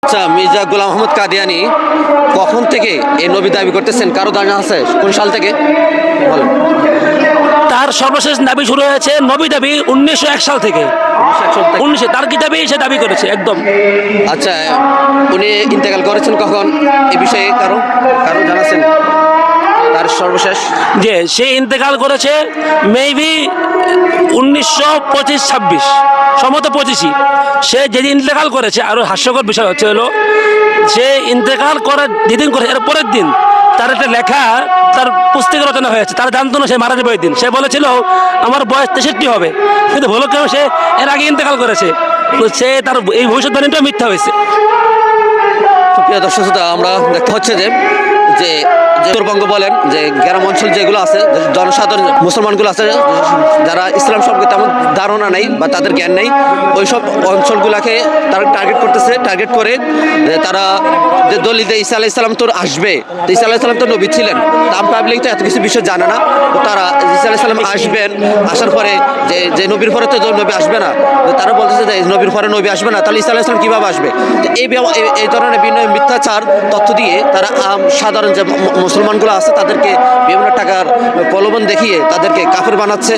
আচ্ছা, মির্জা গোলাম আহমদ কাদিয়ানী কখন থেকে এই নবী দাবি করতেছেন, কারো জানা আছে? কোন সাল থেকে বলেন। তার সর্বশেষ দাবি শুরু হয়েছে নবী দাবি 1901 সাল থেকে। 1900 তার কিতাবেই সে দাবি করেছে একদম। আচ্ছা, উনি ইন্তেকাল করেছেন কখন, এ বিষয়ে কারো কারো জানাছেন তার সর্বশেষ? যে সে ইন্তেকাল করেছে মেবি 1925-26, সম্ভবত 25ই। সে যেদিন ইন্তেকাল করেছে, আরও হাস্যকর বিষয় হচ্ছে হলো সে ইন্তেকাল করার যেদিন করে এর পরের দিন তার একটা লেখা, তার পুস্তিকা রচনা হয়েছে। তার জানতো না সে মারা যাবে ওই দিন। সে বলেছিল আমার বয়স 63 হবে, কিন্তু হলো কেন সে এর আগে ইন্তেকাল করেছে। তো সে তার এই ভবিষ্যৎবাণীটা মিথ্যা হয়েছে। প্রিয় দর্শক শ্রোতা, আমরা দেখতে হচ্ছে যে যে উত্তরবঙ্গ বলেন, যে গ্রাম অঞ্চল যেগুলো আছে, জনসাধারণ মুসলমানগুলো আছে যারা ইসলাম সম্পর্কে তেমন ধারণা নেই বা তাদের জ্ঞান নেই, ওই সব অঞ্চলগুলোকে তারা টার্গেট করতেছে। টার্গেট করে তারা যে দলিতে ঈসা আলাইহিস সালাম তো আসবে, ঈসা আলাইহিস সালাম তো নবী ছিলেন, আম পাবলিক তো এত কিছু বিষয় জানে না। তো তারা ঈসা আলাইহিস সালাম আসবেন, আসার পরে যে নবীর পরে তো নবী আসবে না, তারা বলতেছে যে নবীর পরে নবী আসবে না, তাহলে ঈসা আলাইহিস সালাম কীভাবে আসবে? তো এই ধরনের বিভিন্ন মিথ্যাচার তথ্য দিয়ে তারা সাধারণ যে মুসলমানগুলো আছে তাদেরকে বিভিন্ন টাকার প্রলোভন দেখিয়ে তাদেরকে কাফের বানাচ্ছে।